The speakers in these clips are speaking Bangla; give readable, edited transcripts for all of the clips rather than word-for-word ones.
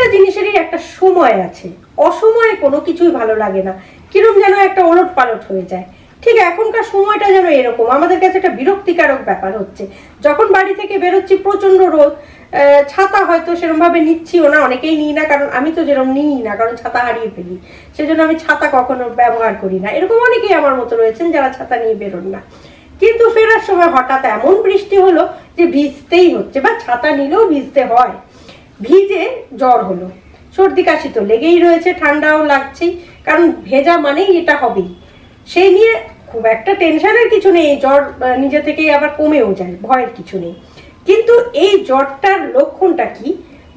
প্রত্যেকটা জিনিসেরই একটা সময় আছে, অসময়ে কোনো কিছুই ভালো লাগে না, কিরম যেন একটা ওলট পালট হয়ে যায়। ঠিক এখনকার সময়টা যেন এরকম, আমাদের কাছে একটা বিরক্তিকারক ব্যাপার হচ্ছে। যখন বাড়ি থেকে বেরোচ্ছি প্রচন্ড রোদ, ছাতা হয়তো সেরকম ভাবে নিচ্ছিও না, অনেকেই নিই না, কারণ আমি তো যেরকম নিই না, কারণ ছাতা হারিয়ে ফেলি, সেজন্য আমি ছাতা কখনো ব্যবহার করি না। এরকম অনেকেই আমার মতো রয়েছেন যারা ছাতা নিয়ে বেরোন না। কিন্তু ফেরার সময় হঠাৎ এমন বৃষ্টি হলো যে ভিজতেই হচ্ছে, বা ছাতা নিলেও ভিজতে হয়। ভিজে জ্বর হলো, সর্দি কাশি তো লেগেই রয়েছে, ঠান্ডাও লাগছে, কারণ ভেজা মানেই এটা হবেই। সেই নিয়ে খুব একটা টেনশনের কিছু নেই, জ্বর নিজে থেকেই আবার কমেও যায়, ভয়ের কিছু নেই। কিন্তু এই জ্বরটার লক্ষণটা কি,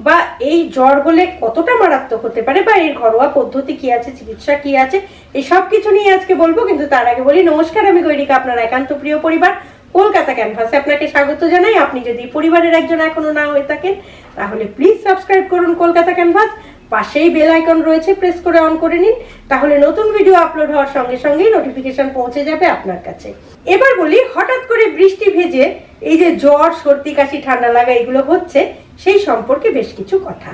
বা এই জ্বর হলে কতটা মারাত্মক হতে পারে, বা এর ঘরোয়া পদ্ধতি কি আছে, চিকিৎসা কি আছে, এই সব কিছু নিয়ে আজকে বলবো। কিন্তু তার আগে বলি, নমস্কার, আমি গৈরিকা, আপনার একান্ত প্রিয় পরিবার কলকাতা ক্যানভাসে আপনাকে স্বাগত জানাই। আপনি যদি পরিবারের একজন এখনো না হয়ে থাকেন তাহলে প্লিজ সাবস্ক্রাইব করুন কলকাতা ক্যানভাস, পাশেই বেল আইকন রয়েছে, প্রেস করে অন করে নিন, তাহলে নতুন ভিডিও আপলোড হওয়ার সঙ্গে সঙ্গেই নোটিফিকেশন পৌঁছে যাবে আপনার কাছে। এবার বলি, হঠাৎ করে বৃষ্টি ভেজে এই যে জ্বর, সর্দি কাশি, ঠান্ডা লাগা এগুলো হচ্ছে, সেই সম্পর্কে বেশ কিছু কথা।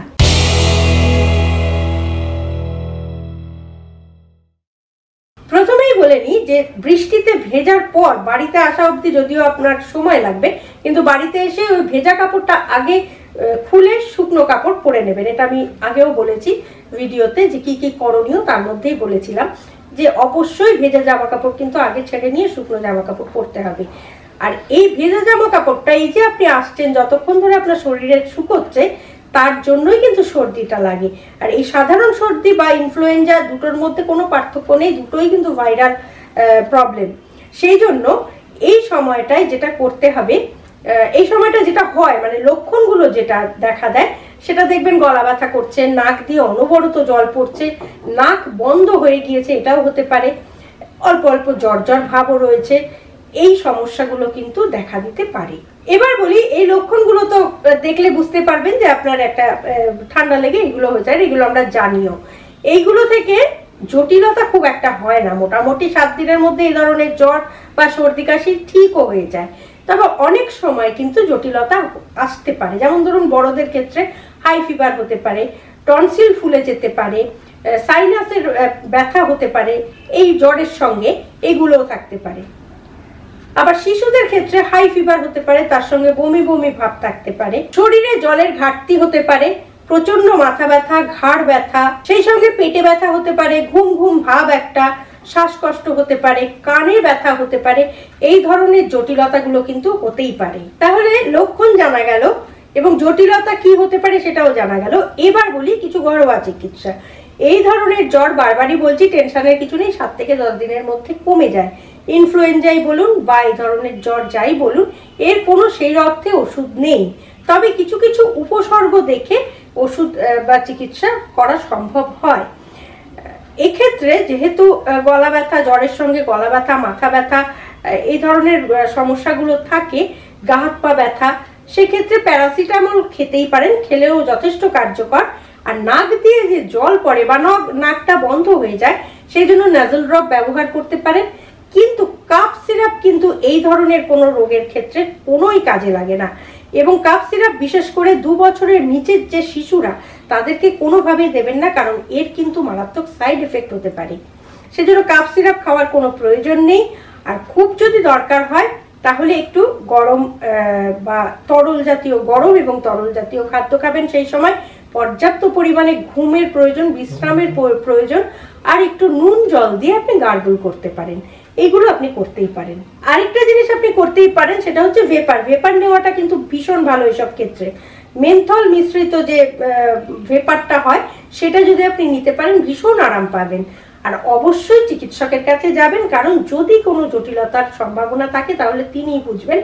প্রথমেই বলে নিই যে বৃষ্টিতে ভেজার পর বাড়িতে আসা অবধি যদিও আপনার সময় লাগবে, কিন্তু বাড়িতে এসে ওই ভেজা কাপড়টা আগে খুলে শুকনো কাপড় পরে নেবেন। এটা আমি আগেও বলেছি ভিডিওতে যে কি কি করণীয়, তার মধ্যেই বলেছিলাম যে অবশ্যই ভেজা জামা কাপড় কিন্তু আগে ছেড়ে নিয়ে শুকনো জামা কাপড় পরতে হবে। আর এই ভেজা জামা কাপড়টা এই যে আপনি আসছেন, যতক্ষণ ধরে আপনার শরীরে শুকোচ্ছে, তার জন্যই কিন্তু সর্দিটা লাগে। আর এই সাধারণ সর্দি বা ইনফ্লুয়েঞ্জা দুটোর মধ্যে কোনো পার্থক্য নেই, দুটোই কিন্তু ভাইরাল প্রবলেম। সেই জন্য এই সময়টায় যেটা করতে হবে, এই সময়টা যেটা হয় মানে লক্ষণগুলো যেটা দেখা দেয়, সেটা দেখবেন গলা ব্যথা করছে, নাক দিয়ে অনবরত জল পড়ছে, নাক বন্ধ হয়ে গিয়েছে, এটাও হতে পারে, অল্প অল্প জ্বর জ্বর ভাবও রয়েছে, এই সমস্যাগুলো কিন্তু দেখা দিতে পারে। এবার বলি, এই লক্ষণগুলো তো দেখলে বুঝতে পারবেন যে আপনার একটা ঠান্ডা লেগে এগুলো হয়ে যায়, এগুলো আমরা জানিও। এইগুলো থেকে জটিলতা খুব একটা হয় না, মোটামুটি 7 দিনের মধ্যে এই ধরনের জ্বর বা সর্দি কাশি ঠিকও হয়ে যায়। তবে অনেক সময় কিন্তু জটিলতা আসতে পারে, যেমন ধরুন বড়দের ক্ষেত্রে হাই ফিভার হতে পারে, টনসিল ফুলে যেতে পারে, সাইনাসের ব্যথা হতে পারে এই জ্বরের সঙ্গে, এগুলোও থাকতে পারে। আবার শিশুদের ক্ষেত্রে হাই ফিভার হতে পারে, তার সঙ্গে বমি বমি ভাব থাকতে পারে, শরীরে জলের ঘাটতি হতে পারে, প্রচন্ড মাথা ব্যথা, ঘাড় ব্যথা, সেই সঙ্গে পেটে ব্যথা হতে পারে, ঘুম ঘুম ভাব একটা, শ্বাসকষ্ট হতে পারে, কানে ব্যথা হতে পারে, এই ধরনের জটিলতাগুলো কিন্তু হতেই পারে। তাহলে লক্ষণ জানা গেল এবং জটিলতা কি হতে পারে সেটাও জানা গেল। এবার বলি কিছু ঘরোয়া চিকিৎসা। এই ধরনের জ্বর, বারবারই বলছি, টেনশনের কিছু নেই, 7 থেকে 10 দিনের মধ্যে কমে যায়। ইনফ্লুয়েঞ্জাই বলুন বা এই ধরনের জ্বর যাই বলুন, এর কোনো সেই অর্থে ওষুধ নেই। তবে কিছু কিছু উপসর্গ দেখে ওষুধ বা চিকিৎসা করা সম্ভব হয়। এক্ষেত্রে যেহেতু গলা ব্যথা, জ্বরের সঙ্গে গলা ব্যথা, মাথা ব্যথা, এই ধরনের সমস্যাগুলো থাকে, গা হাত পা ব্যথা, সেক্ষেত্রে প্যারাসিটামল খেতেই পারেন, খেলেও যথেষ্ট কার্যকর। আর নাক দিয়ে যে জল পড়ে বা নাকটা বন্ধ হয়ে যায়, সেই জন্য নাজল ড্রপ ব্যবহার করতে পারেন। কিন্তু কাফ সিরাপ কিন্তু এই ধরনের কোনো রোগের ক্ষেত্রে কোনোই কাজে লাগে না, এবং কাফ সিরাপ বিশেষ করে 2 বছরের নিচের যে শিশুরা, তাদেরকে কোনোভাবেই দেবেন না, কারণ এর কিন্তু মারাত্মক সাইড এফেক্ট হতে পারে। সেজন্য কাফ সিরাপ খাওয়ার কোনো প্রয়োজন নেই। আর খুব যদি দরকার হয় তাহলে একটু গরম বা তরল জাতীয়, গরম এবং তরল জাতীয় খাদ্য খাবেন। সেই সময় পর্যাপ্ত পরিমাণে ঘুমের প্রয়োজন, বিশ্রামের প্রয়োজন, আর একটু নুন জল দিয়ে আপনি গার্গল করতে পারেন। এইগুলো আপনি করতেই পারেন। আরেকটা জিনিস আপনি করতেই পারেন, সেটা হচ্ছে ভেপার। ভেপার নেওয়াটা কিন্তু ভীষণ ভালো এসব ক্ষেত্রে। মেন্থল মিশ্রিত যে ভেপারটা হয়, সেটা যদি আপনি নিতে পারেন ভীষণ আরাম পাবেন। আর অবশ্যই চিকিৎসকের কাছে যাবেন, কারণ যদি কোনো জটিলতার সম্ভাবনা থাকে তাহলে তিনিই বুঝবেন,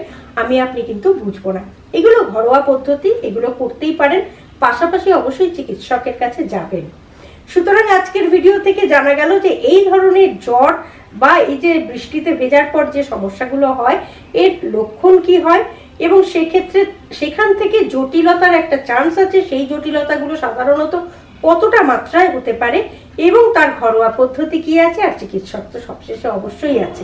আপনি কিন্তু বুঝবো না। এগুলো ঘরোয়া পদ্ধতি, এগুলো করতেই পারেন, পাশাপাশি অবশ্যই চিকিৎসকের কাছে যাবেন। সুতরাং আজকের ভিডিও থেকে জানা গেল যে এই ধরনের জ্বর বা এই যে বৃষ্টিতে ভেজার পর যে সমস্যাগুলো হয়, এর লক্ষণ কি হয়, এবং সেক্ষেত্রে সেখান থেকে জটিলতার একটা চান্স আছে, সেই জটিলতাগুলো সাধারণত কতটা মাত্রায় হতে পারে, এবং তার ঘরোয়া পদ্ধতি কি আছে, আর চিকিৎসক তো সবশেষে অবশ্যই আছে।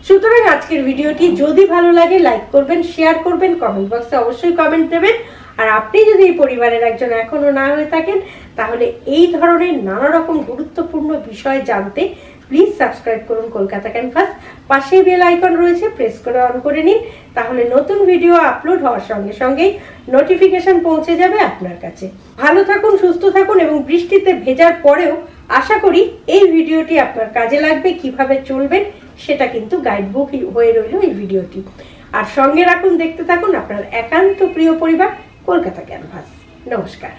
সুতরাং আজকের ভিডিওটি যদি ভালো লাগে লাইক করবেন, শেয়ার করবেন, কমেন্ট বক্সে অবশ্যই কমেন্ট দেবেন। আর আপনি যদি এই পরিবারের একজন এখনো না হয়ে থাকেন, তাহলে এই ধরনের নানা রকম গুরুত্বপূর্ণ বিষয় জানতে প্লিজ সাবস্ক্রাইব করুন কলকাতা ক্যানভাস। পাশে বেল আইকন রয়েছে, প্রেস করে অন করে নিন, তাহলে নতুন ভিডিও আপলোড হওয়ার সঙ্গে সঙ্গেই নোটিফিকেশন পৌঁছে যাবে আপনার কাছে। ভালো থাকুন, সুস্থ থাকুন এবং বৃষ্টিতে ভেজার পরেও আশা করি এই ভিডিওটি আপনার কাজে লাগবে। কিভাবে চলবেন সেটা কিন্তু গাইড বুক হয়ে রইল এই ভিডিওটি। আর সঙ্গে রাখুন, দেখতে থাকুন আপনার একান্ত প্রিয় পরিবার কলকাতা ক্যানভাস। নমস্কার।